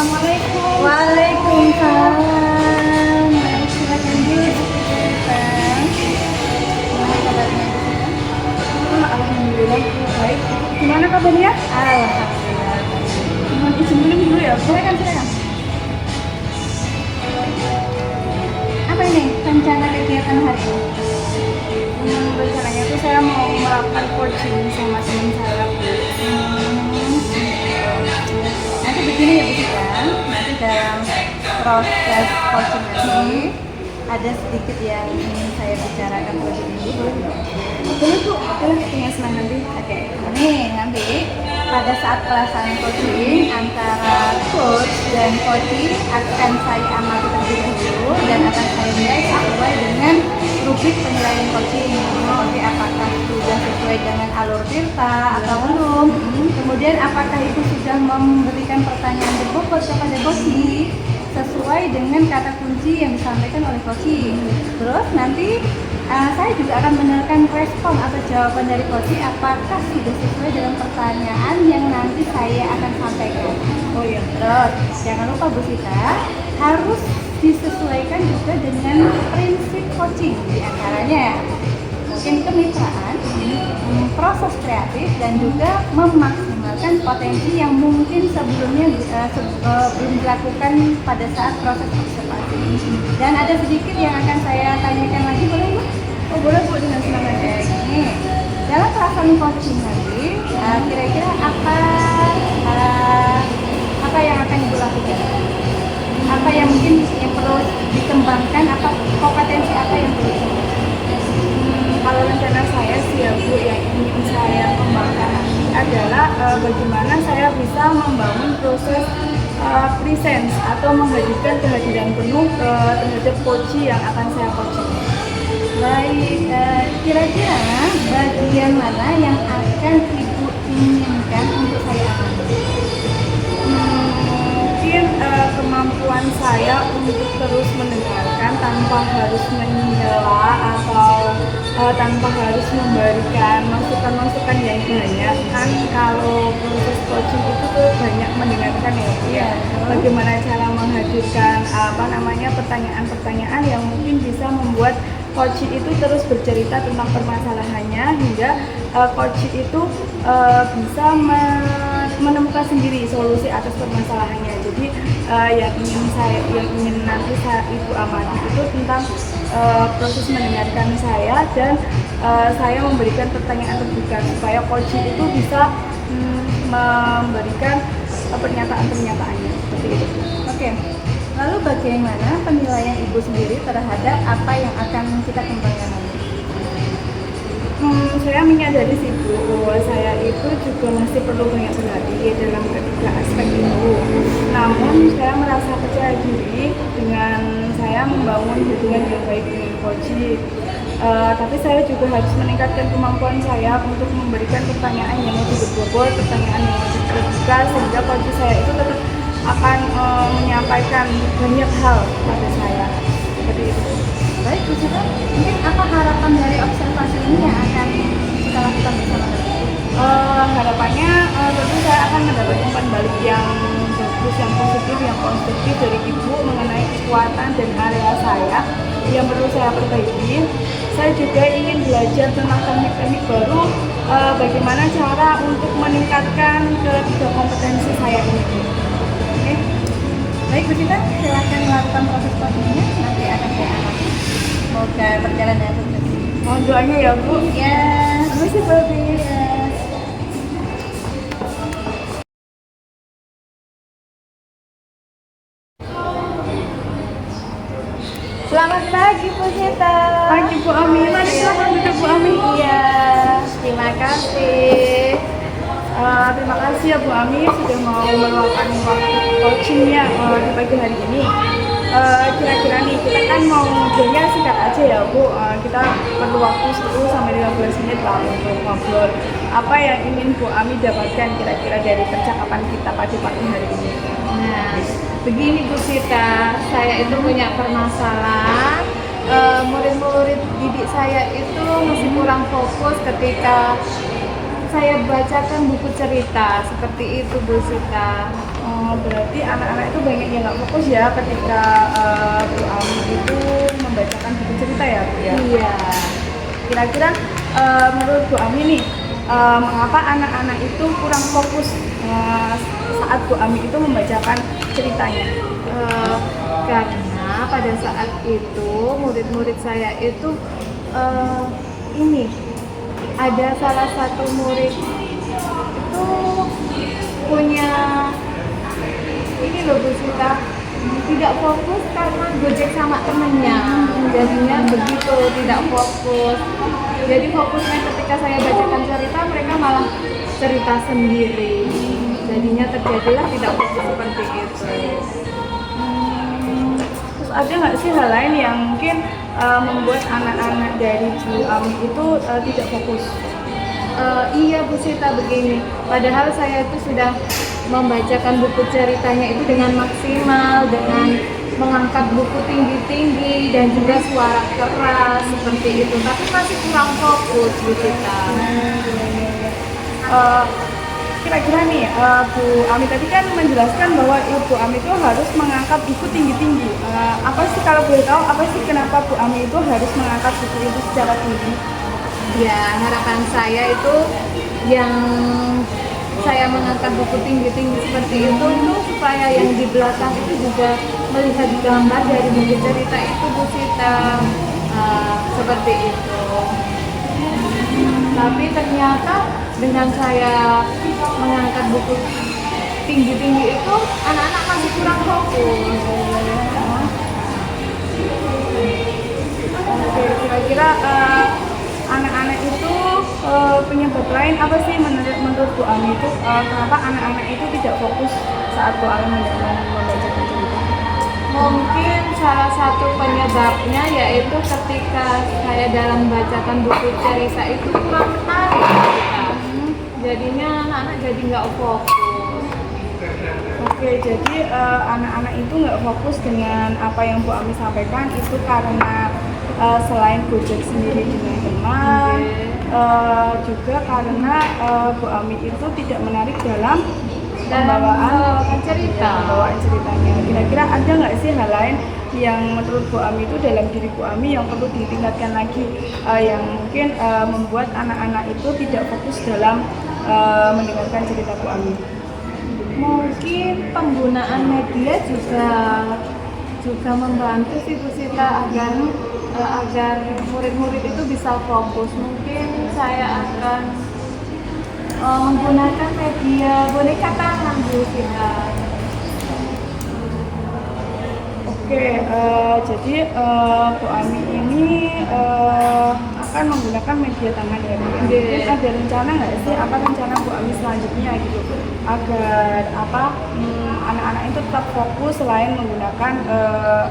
Assalamualaikum. Waalaikumsalam. Silakan Bu. Silakan. Gimana kabarnya Bu Sita? Alhamdulillah baik. Gimana kabarnya? Alhamdulillah. Mohon izin dulu ya, Bu. Silakan, silakan. Apa ini rencana kegiatan hari ini? Rencananya tuh saya mau melakukan coaching sama teman saya, Bu. Nanti begini ya Bu Sita. Nanti dalam proses coaching nanti ada sedikit yang ingin saya bicarakan terlebih dahulu. Boleh, Bu. Boleh, tinggal senang nanti. Oke, ini nanti pada saat pelaksanaan coaching antara coach dan coaching akan saya amati terlebih dahulu dan akan saya nilai sesuai dengan rubrik penilaian coaching. Seperti apakah sudah sesuai dengan alur Tirta atau belum. Kemudian apakah itu sudah memberikan pertanyaan berbobot kepada coaching sesuai dengan kata kunci yang disampaikan oleh coaching. Terus nanti saya juga akan mendengarkan respon atau jawaban dari coaching apakah sudah sesuai dengan pertanyaan yang nanti saya akan sampaikan. Oh iya. Terus jangan lupa Bu Sita, harus disesuaikan juga dengan prinsip coaching, di antaranya mungkin kemitraan, proses kreatif, dan juga memaksimalkan potensi yang mungkin sebelumnya belum dilakukan pada saat proses observasi. Dan ada sedikit yang akan saya tanyakan lagi, boleh Bu? Oh boleh, Bu, dengan senang hati. Ini dalam pelaksanaan coaching nanti, kira-kira apa yang akan Ibu lakukan? Apa yang mungkin yang perlu dikembangkan? Apa kompetensi apa yang perlu dikembangkan? Kalau rencana saya sih ya, Bu, yang ingin saya kembangkan nanti adalah bagaimana saya bisa membangun proses presence atau menghadirkan kehadiran penuh terhadap coaching yang akan saya coaching. Baik, kira-kira bagian mana yang akan Ibu inginkan untuk saya amati? Mungkin kemampuan saya untuk terus mendengarkan tanpa harus menyela atau tanpa harus memberikan masukan-masukan yang banyak. Kan kalau proses coaching itu tuh banyak mendengarkan ya, Bu, ya. Bagaimana cara menghadirkan pertanyaan-pertanyaan yang mungkin bisa membuat coaching itu terus bercerita tentang permasalahannya hingga coaching itu bisa menemukan sendiri solusi atas permasalahannya. Jadi yang ingin nanti Ibu amati itu tentang proses mendengarkan saya dan saya memberikan pertanyaan terbuka supaya coaching itu bisa memberikan pernyataan-pernyataannya seperti itu. Oke. Lalu bagaimana penilaian Ibu sendiri terhadap apa yang akan kita kembangkan nanti? Saya menyadari sih, Bu, bahwa saya itu juga masih perlu banyak berlatih dalam ketiga aspek itu. Namun saya merasa percaya diri dengan saya membangun hubungan yang baik dengan coaching. Tapi saya juga harus meningkatkan kemampuan saya untuk memberikan pertanyaan yang lebih berbobot, pertanyaan yang lebih terbuka, sehingga coaching saya itu tetap akan menyampaikan banyak hal pada saya. Seperti itu. Baik, Bu Sita, mungkin apa harapan dari observasi ini yang akan kita lakukan bersama? Harapannya tentu saya akan mendapat umpan balik yang bagus, yang positif, yang konstruktif dari Ibu mengenai kekuatan dan area saya yang perlu saya perbaiki. Saya juga ingin belajar tentang teknik-teknik baru, bagaimana cara untuk meningkatkan ketiga kompetensi saya ini. Oke. Baik Bu Sita, silakan melakukan proses coachingnya, nanti akan saya amati. Semoga berjalan dengan sukses. Mohon doanya ya, Bu. Ya, Terima kasih, Bu. selamat pagi Bu Sita. Pagi, Bu Ami. Mari silahkan duduk, Bu Ami. Iya, terima kasih. Terima kasih ya, Bu Ami, sudah mau meluangkan waktu coachingnya di pagi hari ini. Kira-kira nih, kita kan mau ngobrolnya singkat aja ya, Bu. Kita perlu waktu 10 sampai 15 menit lah untuk ngobrol. Apa yang ingin Bu Ami dapatkan kira-kira dari percakapan kita pada pagi hari ini? Nah, begini Bu Sita, saya itu punya permasalahan. Murid-murid didik saya itu masih kurang fokus ketika saya bacakan buku cerita, seperti itu Bu Sita. Oh, berarti anak-anak itu banyak yang nggak fokus ya ketika Bu Ami itu membacakan buku cerita ya Bu ya? Iya. Kira-kira menurut Bu Ami nih, mengapa anak-anak itu kurang fokus saat Bu Ami itu membacakan ceritanya? Eh, karena pada saat itu murid-murid saya itu ini ada salah satu murid itu punya ini loh Bu Sita, tidak fokus karena gojek sama temennya, jadinya begitu tidak fokus. Jadi fokusnya ketika saya bacakan cerita mereka malah cerita sendiri, jadinya terjadilah tidak fokus seperti itu. Terus ada nggak sih hal lain yang mungkin membuat anak-anak dari Bu Ami itu tidak fokus? Iya Bu Sita, begini, padahal saya itu sudah membacakan buku ceritanya itu dengan maksimal, dengan mengangkat buku tinggi-tinggi dan juga suara keras seperti itu, tapi masih kurang fokus Bu Sita. Kira-kira nih, Bu Ami tadi kan menjelaskan bahwa Ibu Ami itu harus mengangkat buku tinggi-tinggi. Apa sih kalau boleh tahu, apa sih kenapa Bu Ami itu harus mengangkat buku itu secara tinggi? Ya, harapan saya itu yang saya mengangkat buku tinggi-tinggi seperti itu supaya yang di belakang itu juga melihat gambar dari buku cerita itu Bu Sita. Seperti itu. Tapi ternyata dengan saya mengangkat buku tinggi-tinggi itu anak-anak masih kurang fokus. Oke, kira-kira anak-anak itu penyebab lain apa sih menurut Bu Ami itu kenapa anak-anak itu tidak fokus saat Bu Ami membacakan cerita? Mungkin salah satu penyebabnya yaitu ketika saya dalam bacakan buku cerita itu kurang menarik kita. Jadinya anak-anak jadi nggak fokus. Oke, jadi anak-anak itu nggak fokus dengan apa yang Bu Ami sampaikan itu karena selain gojek sendiri dengan teman, juga karena Bu Ami itu tidak menarik dalam pembawaan ceritanya. Kira-kira ada nggak sih hal lain yang menurut Bu Ami itu dalam diri Bu Ami yang perlu ditingkatkan lagi, yang mungkin membuat anak-anak itu tidak fokus dalam mendengarkan cerita Bu Ami? Mungkin penggunaan media juga membantu sih Bu Sita agar murid-murid itu bisa fokus. Mungkin saya akan menggunakan media boneka tangan Bu Sita. Oke, jadi Bu Ami ini akan menggunakan media tangan ya Bu. Mungkin ada rencana nggak sih apa rencana Bu Ami selanjutnya gitu agar anak-anak itu tetap fokus selain menggunakan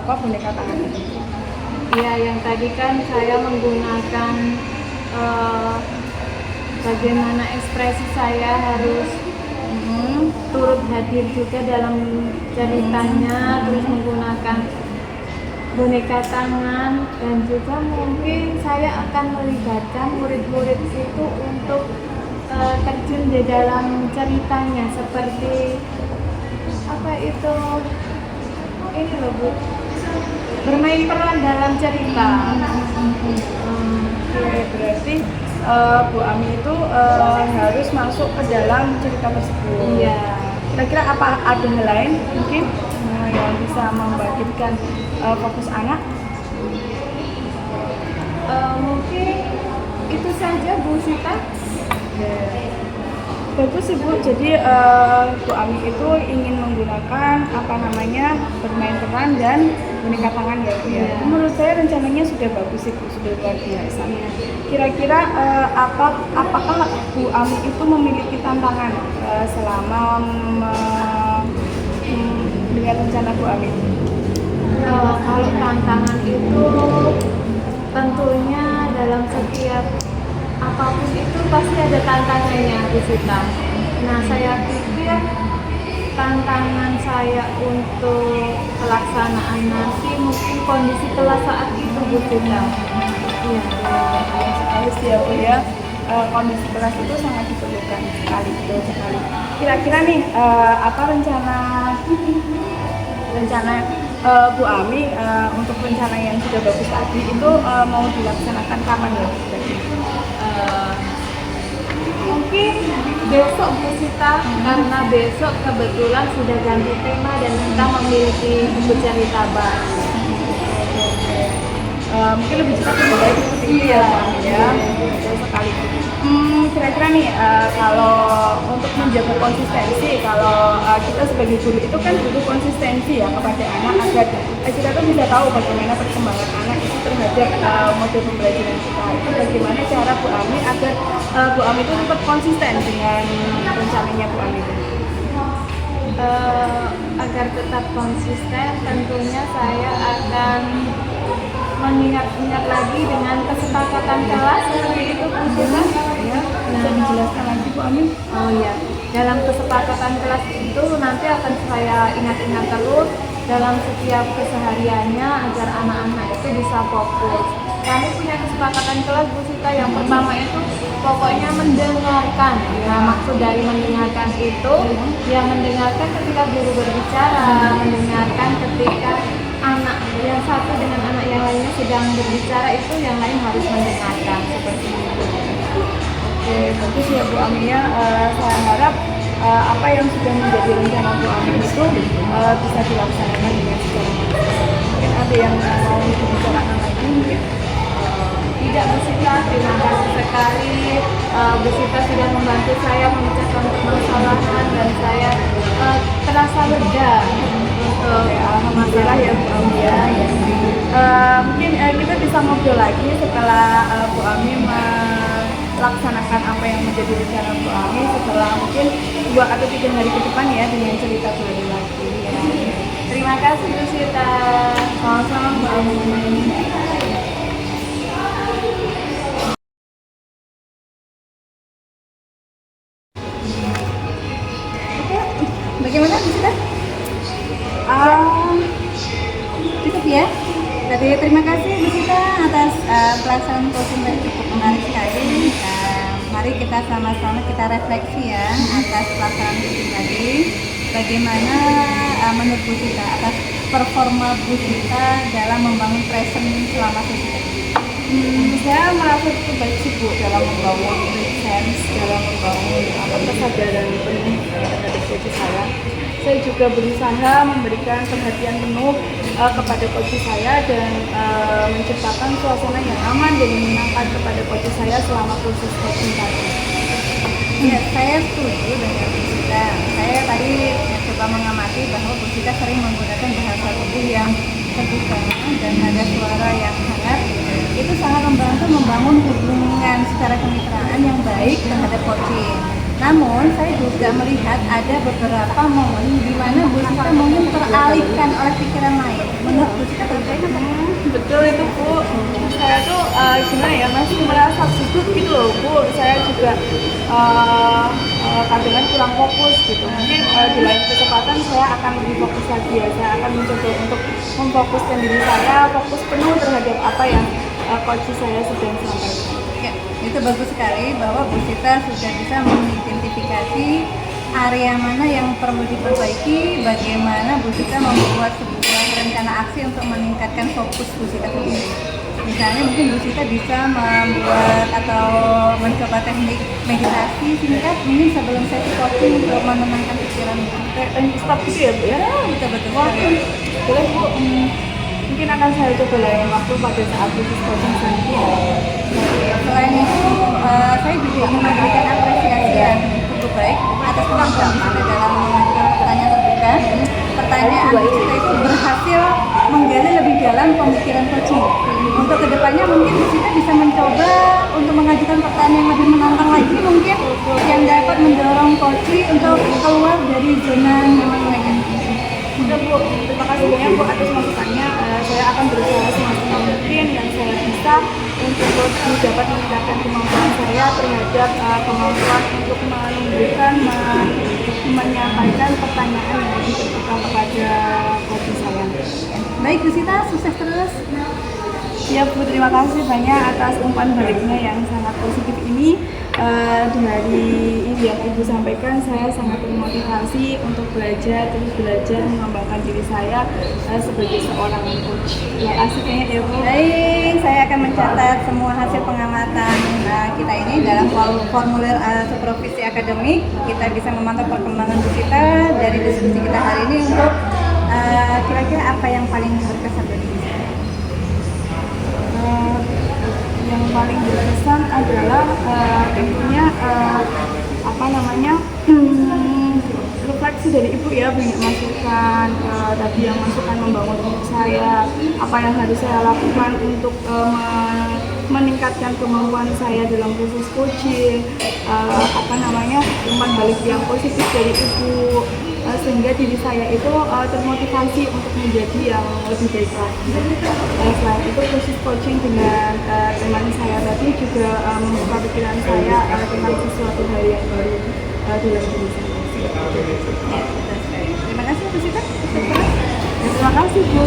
boneka tangan itu? Ya, yang tadi kan saya menggunakan bagaimana ekspresi saya harus turut hadir juga dalam ceritanya, terus menggunakan boneka tangan, dan juga mungkin saya akan melibatkan murid-murid itu untuk terjun di dalam ceritanya seperti apa itu ini loh Bu, bermain peran dalam cerita. Oke, berarti Bu Ami itu harus masuk ke dalam cerita tersebut. Iya. Kira-kira apa ada hal lain mungkin yang bisa membangkitkan fokus anak? Mungkin itu saja Bu Sita. Bagus sih Bu, jadi Bu Ami itu ingin menggunakan bermain peran dan boneka tangan ya Bu ya. Iya. Menurut saya rencananya sudah bagus sih Bu, sudah luar biasa. Kira-kira apakah Bu Ami itu memiliki tantangan selama dengan rencana Bu Ami? Kalau tantangan itu tentunya dalam setiap apapun itu pasti ada tantangannya Bu Sita. Nah, saya pikir tantangan saya untuk pelaksanaan nanti mungkin kondisi kelas saat itu Bu Sita. Iya. Sekali sih ya Bu ya. kondisi kelas itu sangat diperlukan sekali, betul sekali. Kira-kira nih apa rencana Bu Ami untuk rencana yang sudah bagus tadi itu mau dilaksanakan kapan ya? Mungkin besok Bu Sita, karena besok kebetulan sudah ganti tema dan kita memiliki buku cerita baru. Mungkin lebih cepat lebih baik seperti itu ya, Bu Ami ya. Betul sekali. Kira-kira nih kalau untuk menjaga konsistensi, kalau kita sebagai guru itu kan butuh konsistensi ya kepada anak agar kita tuh bisa tahu bagaimana perkembangan anak itu terhadap model pembelajaran kita. Itu bagaimana cara Bu Ami agar Bu Ami itu tetap konsisten dengan rencananya Bu Ami itu? Agar tetap konsisten, tentunya saya akan mengingat-ingat lagi dengan kesepakatan kelas seperti itu Bu Sita. Ya, bisa dijelaskan lagi Bu Ami? Oh iya, dalam kesepakatan kelas itu nanti akan saya ingat-ingat terus dalam setiap kesehariannya agar anak-anak itu bisa fokus. Kami punya kesepakatan kelas Bu Sita, yang pertama itu pokoknya mendengarkan. Nah, maksud dari mendengarkan itu yang mendengarkan ketika guru berbicara, mendengarkan ketika anak yang satu dengan anak yang lainnya sedang berbicara, itu yang lain harus mendengarkan, seperti itu. Oke, bagus ya Bu Ami ya. Saya harap apa yang sudah menjadi rencana Bu Ami itu bisa dilaksanakan dengan secara maksimal. Mungkin ada yang mau dibicarakan lagi mungkin? Tidak Bu Sita, terima kasih sekali. Bu Sita sudah membantu saya memecahkan permasalahan dan saya terasa lega untuk Alhamdulillah ya Bu Ami ya. Mungkin kita bisa ngobrol lagi setelah Bu Ami melaksanakan apa yang menjadi rencana Bu Ami setelah mungkin 2 atau 3 hari ke depan ya, dengan cerita baru lagi ya. Terima kasih Bu Sita. Sama-sama Bu Ami. Oke, bagaimana Bu Sita? Cukup ya. Jadi terima kasih Bu Sita atas pelaksanaan coaching yang cukup menarik sekali. Mari kita sama-sama kita refleksi ya atas pelaksanaan coaching tadi. Bagaimana menurut Bu Sita atas performa Bu Sita dalam membangun present selama sesi tadi? Saya merasa cukup baik sih Bu dalam membangun presence, dalam membangun kesadaran penuh terhadap coach saya. Saya juga berusaha memberikan perhatian penuh kepada coach saya dan menciptakan suasana yang aman dan menyenangkan kepada coach saya selama proses coaching tadi. Ya, saya setuju dengan Bu Sita. Saya tadi coba mengamati bahwa Bu Sita sering menggunakan bahasa tubuh yang terbuka dan ada suara yang hangat. Itu sangat membantu membangun hubungan secara kemitraan yang baik terhadap coaching. Namun saya juga melihat ada beberapa momen di mana Bu Sita mungkin teralihkan oleh pikiran lain. Menurut Bu Sita bagaimana? Betul itu Bu, saya tuh gimana ya, masih merasa sibuk gitu loh Bu. Saya juga kadang kurang fokus gitu. Mungkin di lain kesempatan saya akan lebih fokus lagi ya. Saya akan mencoba untuk memfokuskan diri saya, fokus penuh terhadap apa yang coach saya sedang sampaikan. Ya, itu bagus sekali bahwa Bu Sita sudah bisa mengidentifikasi area mana yang perlu diperbaiki, bagaimana Bu Sita membuat sebuah rencana aksi untuk meningkatkan fokus Bu Sita sendiri. Misalnya mungkin Bu Sita bisa membuat atau mencoba teknik meditasi singkat mungkin sebelum sesi coaching untuk menenangkan pikiran. Teknik stop gitu ya Bu ya? Betul-betul. Boleh Bu, mungkin akan saya coba lain waktu pada saat proses coaching selanjutnya. Selain itu, saya juga ingin memberikan apresiasi yang cukup baik atas kemampuan Bu Sita dalam mengajukan pertanyaan terbuka. Pertanyaan Bu Sita itu berhasil menggali lebih dalam pemikiran coaching. Untuk kedepannya mungkin Bu Sita bisa mencoba untuk mengajukan pertanyaan yang lebih menantang lagi mungkin yang dapat mendorong coaching untuk keluar dari zona nyaman mereka. Udah Bu, terima kasih banyak Bu atas masukannya. Saya akan berusaha semaksimal mungkin yang saya bisa untuk dapat meningkatkan kemampuan saya terhadap kemampuan untuk menunjukkan, menyampaikan pertanyaan yang lebih terbuka kepada coach saya. Baik Bu Sita, sukses terus. Ya Bu, terima kasih banyak atas umpan baliknya yang sangat positif ini. dari ini yang Ibu sampaikan, saya sangat termotivasi untuk belajar, terus belajar mengembangkan diri saya sebagai seorang coach. Terima kasih banyak ya Bu. Baik, saya akan mencatat semua hasil pengamatan kita ini dalam formulir supervisi akademik. Kita bisa memantau perkembangan kita dari diskusi kita hari ini untuk kira-kira apa yang paling berkesan bagi kita. Yang paling berkesan adalah tentunya refleksi dari Ibu ya, banyak masukan, tadi yang masukan membangun hidup saya, apa yang harus saya lakukan untuk meningkatkan kemampuan saya dalam proses coaching, umpan balik yang positif dari Ibu, sehingga diri saya itu termotivasi untuk menjadi yang lebih baik lagi. Selain itu, proses coaching dengan teman saya tadi juga membuka pikiran saya tentang sesuatu hal yang baru dalam diri saya. Terima kasih Bu Sita. Terima kasih Bu.